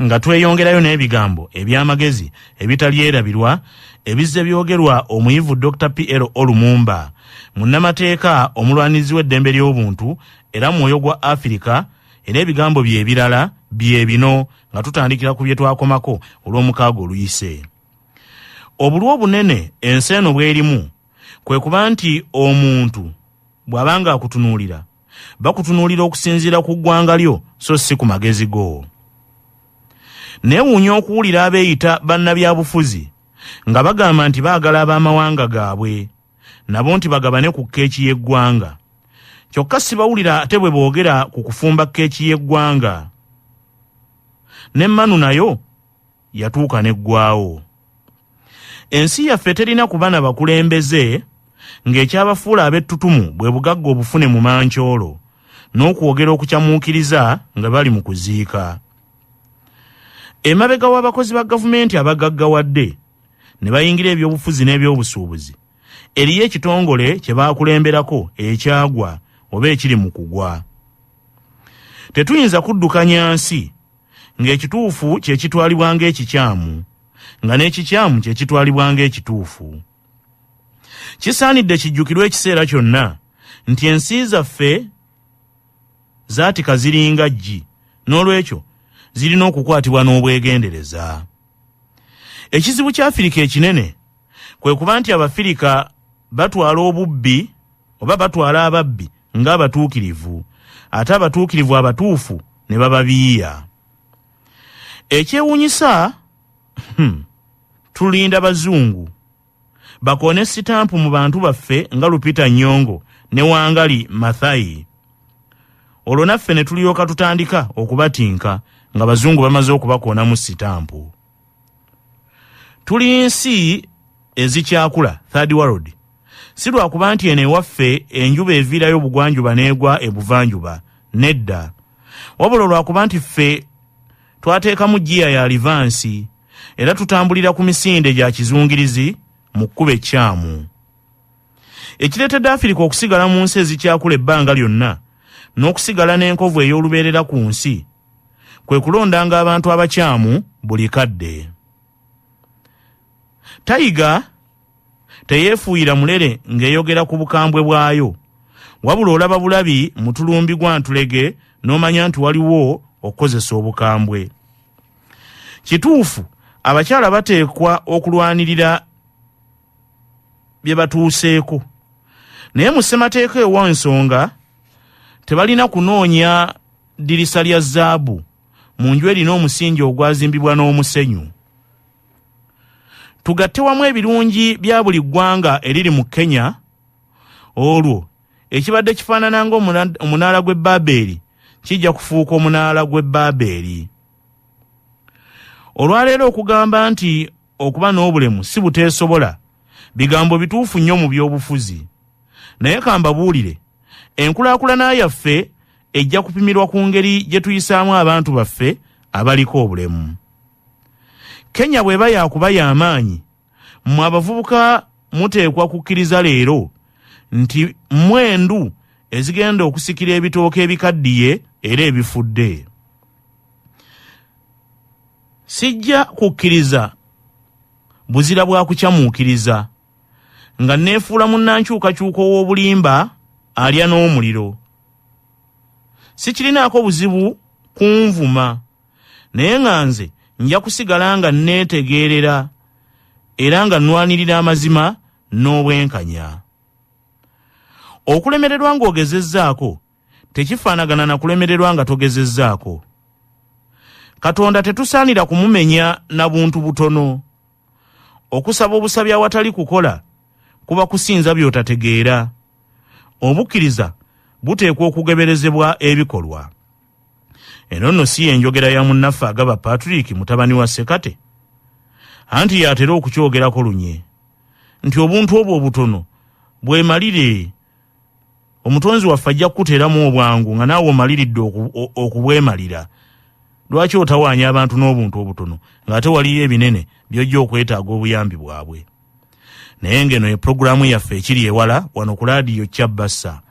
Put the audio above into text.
nga tweyongerayo n'ebigambo eby'amagezi ebitalyerabirwa ebizze byogerwa omuyivu Dr. P.L. Olumumba, munnamateeka omulwanizi w'eddembe ly'obuntu era mwoyo gwa Afirika, era ebigambo bye ebirala bye bino nga tutandikira ku bye twakomako olw'omukaaga oluyise. Obulwa obunene ensi eno bwerimu kwe kuba nti omuntu bw'abanga akutunuulira bakutunuulira okusinziira ku ggwanga lyo so si ku magezi go. Neewuunya okuwulira abeeyita bannabyabufuzi nga bagamba nti baagala ab'amawanga gaabwe nabo nti bagabane ku keeki y'eggwanga. Kyokka sibawulira ate bwe boogera ku kufumba keeki y'eggwanga. N'emmanu nayo yatuuka n'eggwaawo. Ensi yaffe terina kuba na bakulembeze ng'ekyabafuula ab'ettutumu bwe bugagga obufune mu mancoolo n'okwogera okukyamuukiriza nga bali mu kuziika. Emabega w'abakozi ba gavumenti abagaggawadde ne bayingira ebyobufuzi n'ebyobusuubuzi, eriyo ekitongole kye baakulemberako ekyagwa oba ekiri mu kugwa. Tetuyinza kuddukanya nsi ng'ekituufu kye kitwalibwa ng'ekikyamu, nga n'ekikyamu kye kitwalibwa ng'ekituufu. Kisaanidde kijjukirwe ekiseera kyonna nti ensi zaffe zaatika ziringa ggi, n'olwekyo zirina okukwatibwa n'obwegendereza. Ekizibu kya Afirika ekinene kwe kuba nti Abafirika batwala obubbi oba batwala ababbi ng'abatuukirivu, ate abatuukirivu abatuufu ne bababiiya. Ekyewuunyisa tulinda bazungu bakoone sitampu mu bantu baffe nga Lupita Nyong'o ne Wangali Maathai. Olwo naffe ne tulyoka tutandika okubatinka nga bazungu bamaze okubakoonamu sitampu. Tuli nsi ezikyakula, third world, si lwakuba nti eno ewaffe enjuba eviirayo bugwanjuba n'egwa ebuvanjuba, nedda, wabula lwakuba nti ffe twateekamu giya ya livansi era tutambulira ku misinde gya kizungirizi mu kkuba ekyamu. Ekireetedde Afirika okusigala mu nsi ezikyakula ebbanga lyonna n'okusigala n'enkovu ey'olubeerera ku nsi kwe kulondanga abantu abakyamu buli kadde. Tayiga teyeefuuyira mulere ng'eyogera ku bukambwe bwayo, wabula olaba bulabi mu tulumbi gwa ntulege n'omanya nti waliwo okukozesa obukambwe. Kituufu abakyala bateekwa okulwanirira bye batuuseeko, naye mu ssemateeka ew'ensonga tebalina kunoonya ddirisa lya zaabu mu nju erina omusingi ogwazimbibwa n'omusenyu. Tugatte wamu ebirungi bya buli ggwanga eriri mu Kenya, olwo ekibadde kifaanana ng'omunaala gw'e Babeli kijja kufuuka omunaala gw'e Babeli. Olwaleero okugamba nti okuba n'obulemu si buteesobola bigambo bituufu nnyo mu by'obufuzi, naye kambabuulire enkulaakulana yaffe ejja kupimirwa ku ngeri gye tuyisaamu abantu baffe abaliko obulemu. Kenya bw'eba yakuba y'amaanyi, mmwe abavubuka muteekwa kukkiriza leero nti mwendu ezigenda okusikira ebitooke ebikaddiye era ebifudde. Sijja kukkiriza buzira bwa kukyamuukiriza nga neefuula munnankyukakyuka ow'obulimba alya n'omuliro. Sikirinaako buzibu kunvuma, naye nga nze nja kusigala nga neetegeerera era nga nnwanirira amazima n'obwenkanya. Okulemererwa ng'ogezezzaako tekifaanagana na kulemererwa nga togezezzaako. Katonda tetusaanira kumumenya na buntu butono. Okusaba obusabi awatali kukola kuba kusinza by'otategeera. Obukkiriza buteekwa okugeberezebwa ebikolwa. Eno nno si enjogera ya munnaffe Agaba Patrick mutabani wa Sekate, anti yatera okukyogerako lunye nti obuntu obwo obutono bwemalire, omutonzi waffe ajja kukuteeramu obwangu nga naawe omaliridde okubwemalira. Lwaki otawaanya abantu n'obuntu obutono ng'ate waliyo ebinene by'ojja okwetaaga obuyambi bwabwe? Naye ng'eno ye pulogulaamu yaffe ekiri ewala wano ku laadiyo Kyabasa.